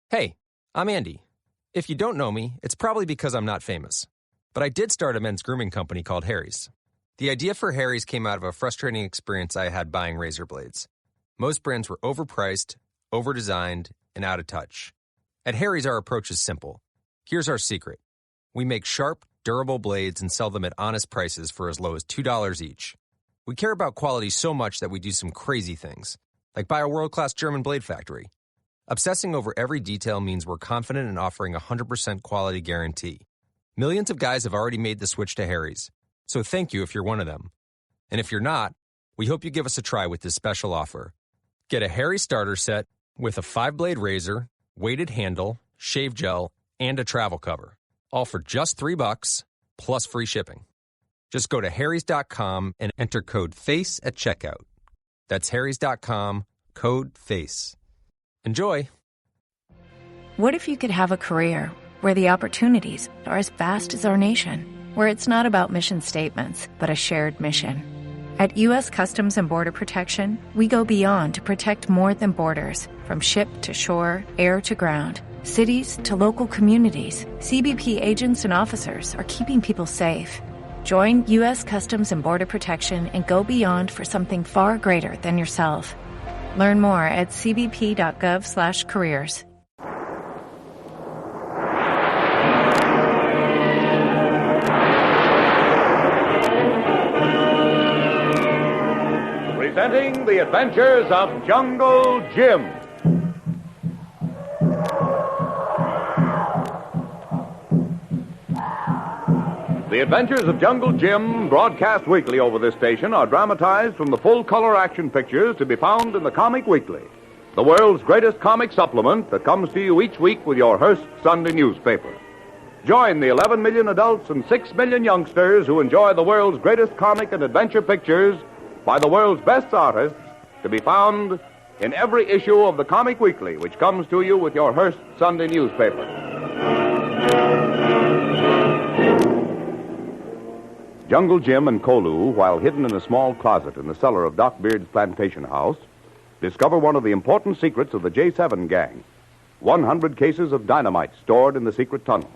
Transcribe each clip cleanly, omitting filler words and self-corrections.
Hey, I'm Andy. If you don't know me, it's probably because I'm not famous. But I did start a men's grooming company called Harry's. The idea for Harry's came out of a frustrating experience I had buying razor blades. Most brands were overpriced, overdesigned, and out of touch. At Harry's, our approach is simple. Here's our secret. We make sharp, durable blades and sell them at honest prices for as low as $2 each. We care about quality so much that we do some crazy things, like buy a world-class German blade factory. Obsessing over every detail means we're confident in offering a 100% quality guarantee. Millions of guys have already made the switch to Harry's, so thank you if you're one of them. And if you're not, we hope you give us a try with this special offer. Get a Harry starter set with a 5-blade razor, weighted handle, shave gel, and a travel cover, all for just $3 plus free shipping. Just go to harrys.com and enter code FACE at checkout. That's harrys.com, code FACE. Enjoy. What if you could have a career where the opportunities are as vast as our nation, where it's not about mission statements, but a shared mission? At U.S. Customs and Border Protection, we go beyond to protect more than borders. From ship to shore, air to ground, cities to local communities, CBP agents and officers are keeping people safe. Join U.S. Customs and Border Protection and go beyond for something far greater than yourself. Learn more at cbp.gov/careers. Presenting the adventures of Jungle Jim. The Adventures of Jungle Jim, broadcast weekly over this station, are dramatized from the full-color action pictures to be found in the Comic Weekly, the world's greatest comic supplement that comes to you each week with your Hearst Sunday newspaper. Join the 11 million adults and 6 million youngsters who enjoy the world's greatest comic and adventure pictures by the world's best artists, to be found in every issue of the Comic Weekly, which comes to you with your Hearst Sunday newspaper. Jungle Jim and Kolu, while hidden in a small closet in the cellar of Doc Beard's plantation house, discover one of the important secrets of the J7 gang: 100 cases of dynamite stored in the secret tunnel.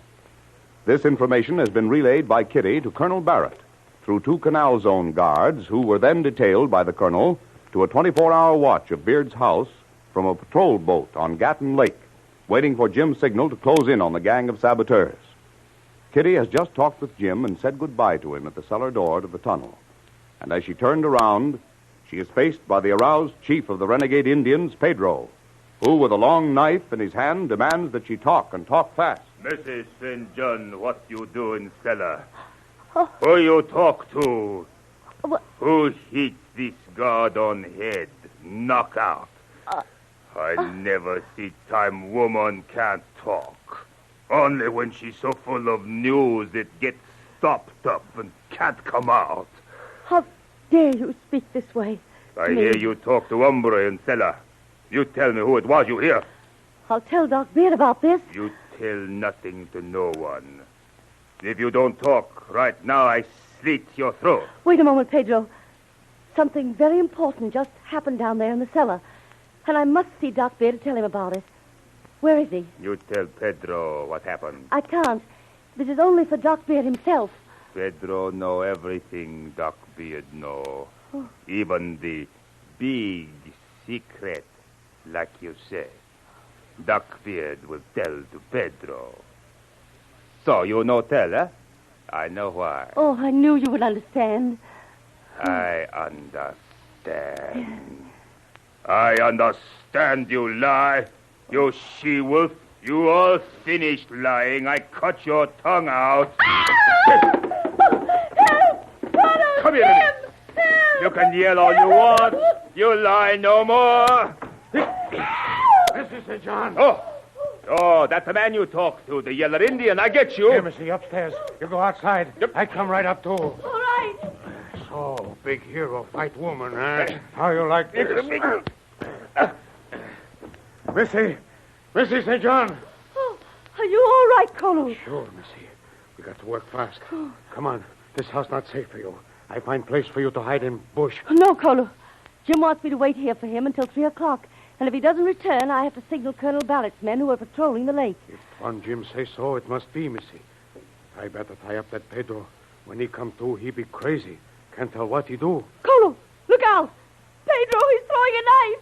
This information has been relayed by Kitty to Colonel Barrett through 2 Canal Zone guards, who were then detailed by the colonel to a 24-hour watch of Beard's house from a patrol boat on Gatton Lake, waiting for Jim's signal to close in on the gang of saboteurs. Kitty has just talked with Jim and said goodbye to him at the cellar door to the tunnel. And as she turned around, she is faced by the aroused chief of the renegade Indians, Pedro, who, with a long knife in his hand, demands that she talk and talk fast. Mrs. St. John, what you do in cellar? Who you talk to? Who hit this guard on head? Knock out. I never see time woman can't talk. Only when she's so full of news it gets stopped up and can't come out. How dare you speak this way? I hear you talk to hombre in cellar. You tell me who it was you hear. I'll tell Doc Beard about this. You tell nothing to no one. If you don't talk right now, I slit your throat. Wait a moment, Pedro. Something very important just happened down there in the cellar, and I must see Doc Beard to tell him about it. Where is he? You tell Pedro what happened. I can't. This is only for Doc Beard himself. Pedro know everything Doc Beard know. Oh. Even the big secret, like you say. Doc Beard will tell to Pedro. So you no tell, eh? I know why. Oh, I knew you would understand. I understand. I understand, you lie. You she-wolf. You all finished lying. I cut your tongue out. Help! Come here, Jim! Help! You can yell all you want. You lie no more. Mrs. St. John. Oh, that's the man you talk to, the yeller Indian. I get you. Here, Missy, upstairs. You go outside. Yep. I come right up, too. All right. So, big hero fight woman, huh? How you like this? Missy St. John. Oh, are you all right, Kolu? Sure, Missy. We got to work fast. Come on. This house not safe for you. I find place for you to hide in bush. No, Kolu. Jim wants me to wait here for him until 3 o'clock. And if he doesn't return, I have to signal Colonel Ballott's men who are patrolling the lake. If one Jim says so, it must be, Missy. I better tie up that Pedro. When he come to, he be crazy. Can't tell what he do. Kolu, look out! Pedro, he's throwing a knife!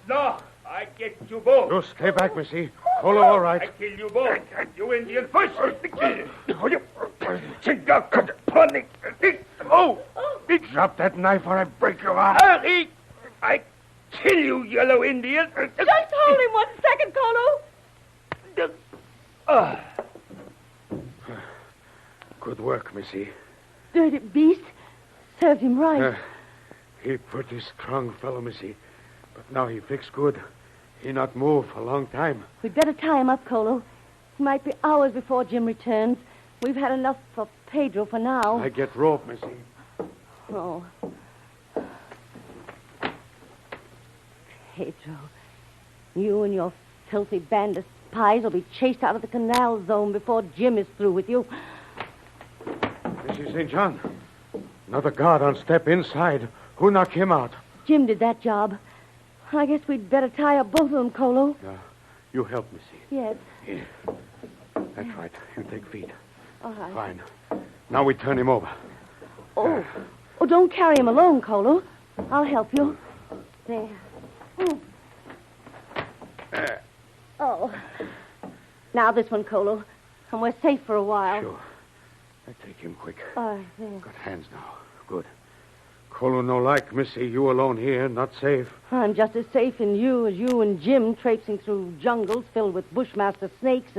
No, I get you both. You stay back, Missy. Kolu, all right. I kill you both. You Indian first. Oh! Drop that knife or I break your arm. Hurry! I kill you, yellow Indian. Just hold him 1 second, Kolu. Good work, Missy. Dirty beast. Served him right. He pretty strong fellow, Missy. But now he fix good. He not move a long time. We'd better tie him up, Kolu. It might be hours before Jim returns. We've had enough for Pedro for now. I get rope, Missy. Oh. Pedro, you and your filthy band of spies will be chased out of the canal zone before Jim is through with you. Missy St. John. Another guard on step inside. Who knocked him out? Jim did that job. I guess we'd better tie up both of them, Kolu. You help, Missy. Yes. Here. That's right. You take feet. All right. Fine. Now we turn him over. Oh, don't carry him alone, Kolu. I'll help you. There. Oh. Now this one, Kolu. And we're safe for a while. Sure. I take him quick. All right, there. Got hands now. Good. Kolu no like, Missy. You alone here, not safe. I'm just as safe in you as you and Jim traipsing through jungles filled with bushmaster snakes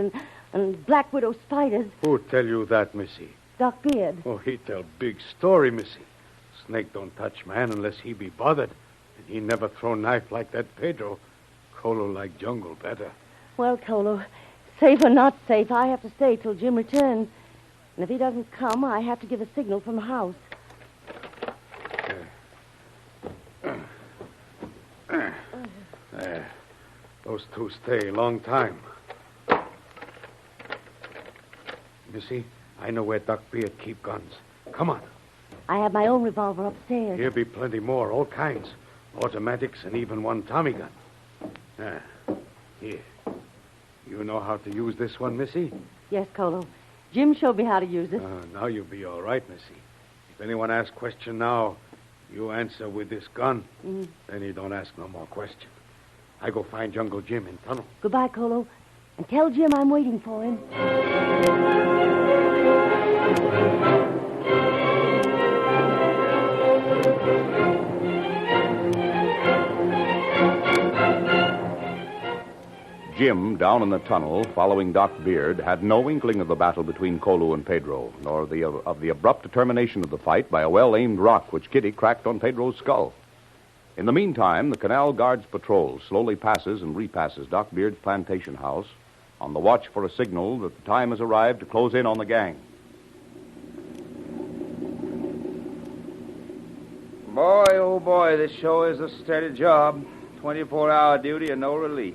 and black widow spiders. Who tell you that, Missy? Doc Beard. Oh, he tell big story, Missy. Snake don't touch man unless he be bothered. And he never throw knife like that Pedro. Kolu like jungle better. Well, Kolu, safe or not safe, I have to stay till Jim returns. And if he doesn't come, I have to give a signal from the house. There. Those two stay a long time. Missy, I know where Doc Beard keep guns. Come on. I have my own revolver upstairs. Here be plenty more, all kinds. Automatics and even one Tommy gun. Here. You know how to use this one, Missy? Yes, Kolu. Jim showed me how to use it. Now you'll be all right, Missy. If anyone asks question now, you answer with this gun. Then you don't ask no more question. I go find Jungle Jim in tunnel. Goodbye, Kolu. And tell Jim I'm waiting for him. Jim, down in the tunnel, following Doc Beard, had no inkling of the battle between Kolu and Pedro, nor of the abrupt termination of the fight by a well-aimed rock which Kitty cracked on Pedro's skull. In the meantime, the Canal Guard's patrol slowly passes and repasses Doc Beard's plantation house on the watch for a signal that the time has arrived to close in on the gang. Boy, oh boy, this show is a steady job. 24-hour duty and no relief.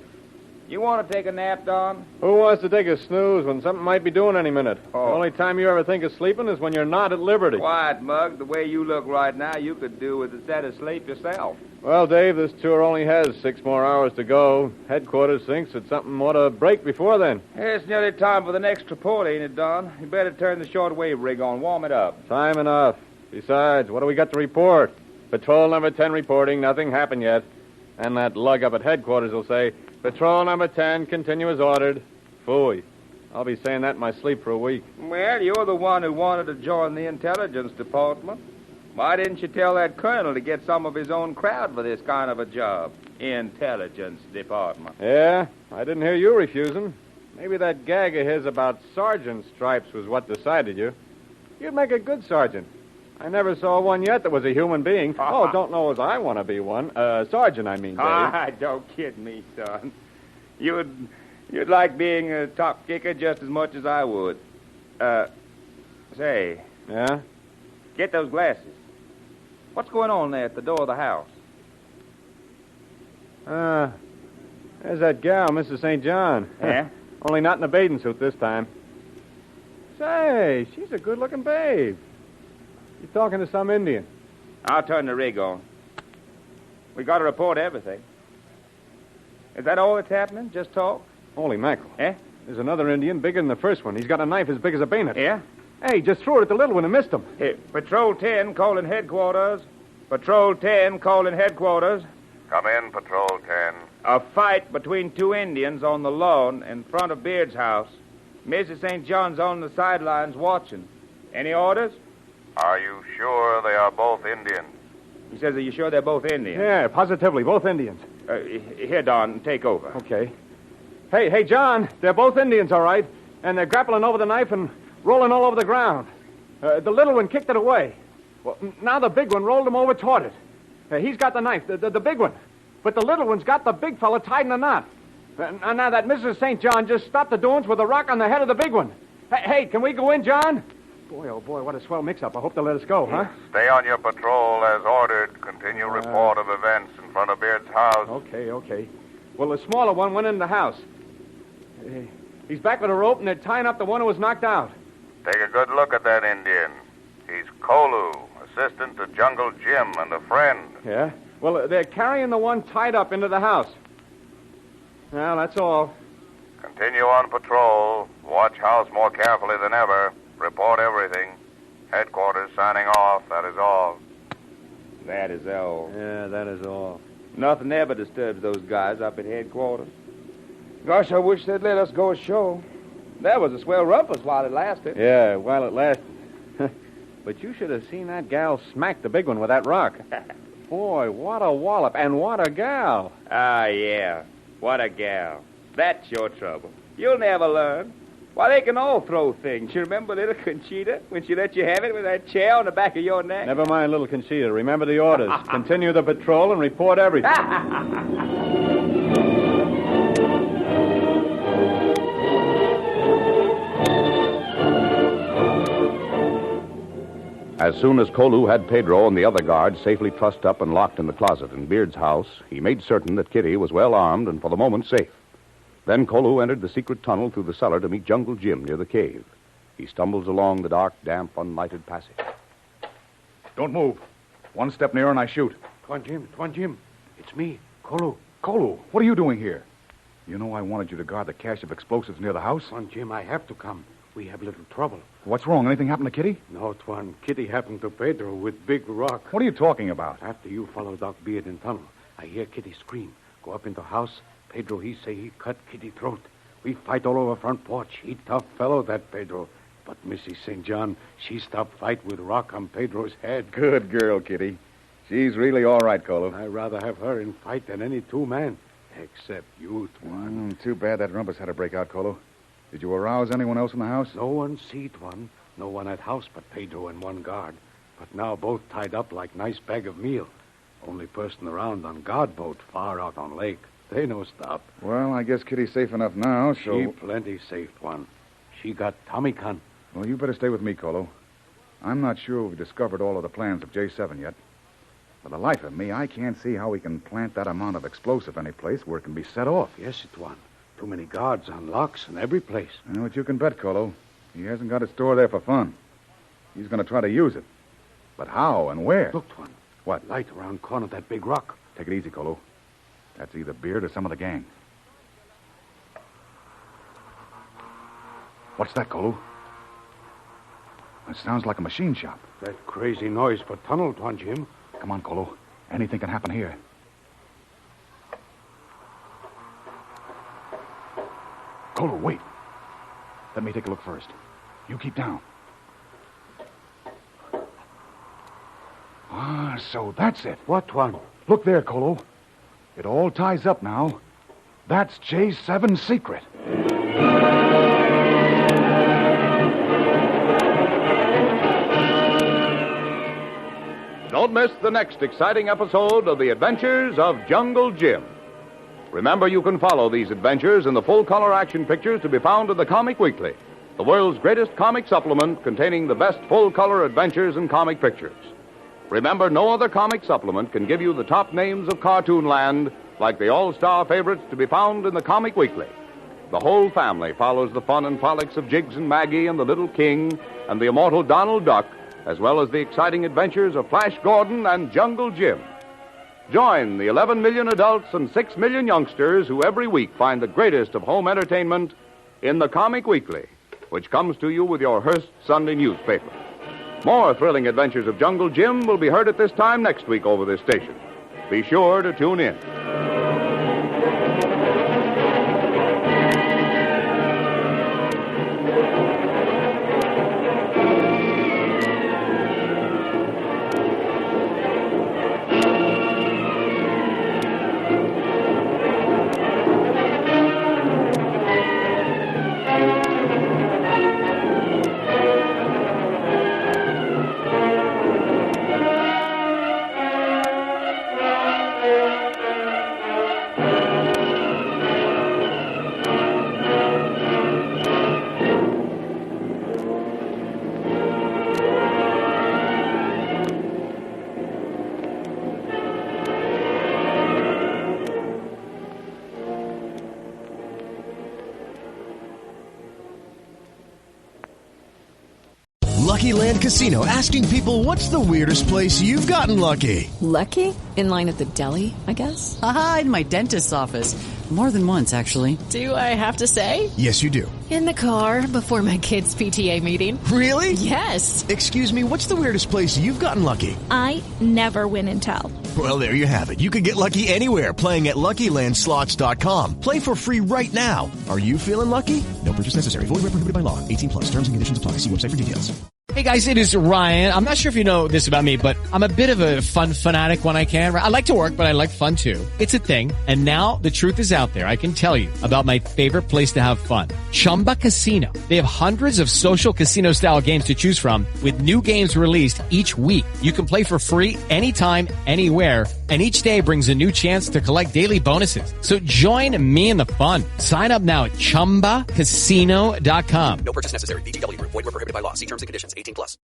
You want to take a nap, Don? Who wants to take a snooze when something might be doing any minute? Oh. The only time you ever think of sleeping is when you're not at liberty. Quiet, Mug. The way you look right now, you could do with a set of sleep yourself. Well, Dave, this tour only has 6 more hours to go. Headquarters thinks that something ought to break before then. It's nearly time for the next report, ain't it, Don? You better turn the shortwave rig on. Warm it up. Time enough. Besides, what do we got to report? Patrol number 10 reporting. Nothing happened yet. And that lug up at headquarters will say, Patrol number 10, continue as ordered. Phooey. I'll be saying that in my sleep for a week. Well, you're the one who wanted to join the intelligence department. Why didn't you tell that colonel to get some of his own crowd for this kind of a job? Intelligence department. Yeah? I didn't hear you refusing. Maybe that gag of his about sergeant stripes was what decided you. You'd make a good sergeant. I never saw one yet that was a human being. Oh, don't know as I want to be one. Sergeant, I mean, Dave. Ah, don't kid me, son. You'd like being a top kicker just as much as I would. Say. Yeah? Get those glasses. What's going on there at the door of the house? There's that gal, Mrs. St. John. Yeah? Only not in a bathing suit this time. Say, she's a good-looking babe. You're talking to some Indian. I'll turn the rig on. We got to report everything. Is that all that's happening? Just talk? Holy mackerel. Eh? There's another Indian bigger than the first one. He's got a knife as big as a bayonet. Yeah? Hey, just threw it at the little one and missed him. Hey, Patrol 10 calling headquarters. Patrol 10 calling headquarters. Come in, Patrol 10. A fight between two Indians on the lawn in front of Beard's house. Mrs. St. John's on the sidelines watching. Any orders? Are you sure they are both Indians? He says, are you sure they're both Indians? Yeah, positively, both Indians. Here, Don, take over. Okay. Hey, John, they're both Indians, all right. And they're grappling over the knife and rolling all over the ground. The little one kicked it away. Well, now the big one rolled him over toward it. He's got the knife, the big one. But the little one's got the big fella tied in a knot. Now that Mrs. St. John just stopped the doings with a rock on the head of the big one. Hey, can we go in, John? Boy, oh boy, what a swell mix-up. I hope they'll let us go, huh? Stay on your patrol as ordered. Continue report of events in front of Beard's house. Okay. Well, the smaller one went in the house. He's back with a rope, and they're tying up the one who was knocked out. Take a good look at that Indian. He's Kolu, assistant to Jungle Jim and a friend. Yeah? Well, they're carrying the one tied up into the house. Well, that's all. Continue on patrol. Watch house more carefully than ever. Report everything. Headquarters signing off. That is all. That is all. Yeah, that is all. Nothing ever disturbs those guys up at headquarters. Gosh, I wish they'd let us go ashore. That was a swell rumpus while it lasted. Yeah, while it lasted. But you should have seen that gal smack the big one with that rock. Boy, what a wallop, and what a gal. Ah, yeah. What a gal. That's your trouble. You'll never learn. Why, they can all throw things. You remember little Conchita when she let you have it with that chair on the back of your neck? Never mind, little Conchita. Remember the orders. Continue the patrol and report everything. As soon as Kolu had Pedro and the other guards safely trussed up and locked in the closet in Beard's house, he made certain that Kitty was well armed and for the moment safe. Then Kolu entered the secret tunnel through the cellar to meet Jungle Jim near the cave. He stumbles along the dark, damp, unlighted passage. Don't move. One step nearer and I shoot. Tuan Jim. It's me, Kolu. Kolu, what are you doing here? You know I wanted you to guard the cache of explosives near the house? Tuan Jim, I have to come. We have little trouble. What's wrong? Anything happened to Kitty? No, Tuan. Kitty happened to Pedro with big rock. What are you talking about? After you follow Doc Beard in tunnel, I hear Kitty scream. Go up into house. Pedro, he say he cut Kitty throat. We fight all over front porch. He tough fellow, that Pedro. But Mrs. St. John, she stopped fight with rock on Pedro's head. Good girl, Kitty. She's really all right, Kolu. I'd rather have her in fight than any two men. Except you, Tuan. Too bad that rumpus had to break out, Kolu. Did you arouse anyone else in the house? No one see, Tuan. No one at house but Pedro and one guard. But now both tied up like nice bag of meal. Only person around on guard boat far out on lake. They no stop. Well, I guess Kitty's safe enough now, so... She plenty safe, Tuan. She got Tommy Khan. Well, you better stay with me, Kolu. I'm not sure we've discovered all of the plans of J7 yet. For the life of me, I can't see how we can plant that amount of explosive any place where it can be set off. Yes, Tuan. Too many guards on locks in every place. I know what you can bet, Kolu. He hasn't got it stored there for fun. He's going to try to use it. But how and where? Look, Tuan. What? Light around corner of that big rock. Take it easy, Kolu. That's either Beard or some of the gang. What's that, Kolu? It sounds like a machine shop. That crazy noise for tunnel, Tuan Jim. Come on, Kolu. Anything can happen here. Kolu, wait. Let me take a look first. You keep down. Ah, so that's it. What, Tuan? Look there, Kolu. It all ties up now. That's J7's secret. Don't miss the next exciting episode of The Adventures of Jungle Jim. Remember, you can follow these adventures in the full-color action pictures to be found in the Comic Weekly, the world's greatest comic supplement containing the best full-color adventures and comic pictures. Remember, no other comic supplement can give you the top names of cartoon land like the all-star favorites to be found in the Comic Weekly. The whole family follows the fun and frolics of Jiggs and Maggie and the Little King and the immortal Donald Duck, as well as the exciting adventures of Flash Gordon and Jungle Jim. Join the 11 million adults and 6 million youngsters who every week find the greatest of home entertainment in the Comic Weekly, which comes to you with your Hearst Sunday newspaper. More thrilling adventures of Jungle Jim will be heard at this time next week over this station. Be sure to tune in. Lucky Land Casino, asking people, what's the weirdest place you've gotten lucky? Lucky? In line at the deli, I guess? Aha, in my dentist's office. More than once, actually. Do I have to say? Yes, you do. In the car before my kids' PTA meeting. Really? Yes. Excuse me, what's the weirdest place you've gotten lucky? I never win and tell. Well, there you have it. You can get lucky anywhere, playing at LuckyLandSlots.com. Play for free right now. Are you feeling lucky? No purchase necessary. Void where prohibited by law. 18+. Terms and conditions apply. See website for details. Hey guys, it is Ryan. I'm not sure if you know this about me, but I'm a bit of a fun fanatic when I can. I like to work, but I like fun too. It's a thing. And now the truth is out there. I can tell you about my favorite place to have fun. Chumba Casino. They have hundreds of social casino style games to choose from with new games released each week. You can play for free anytime, anywhere. And each day brings a new chance to collect daily bonuses. So join me in the fun. Sign up now at ChumbaCasino.com. No purchase necessary. VGW. Void where prohibited by law. See terms and conditions. 18+.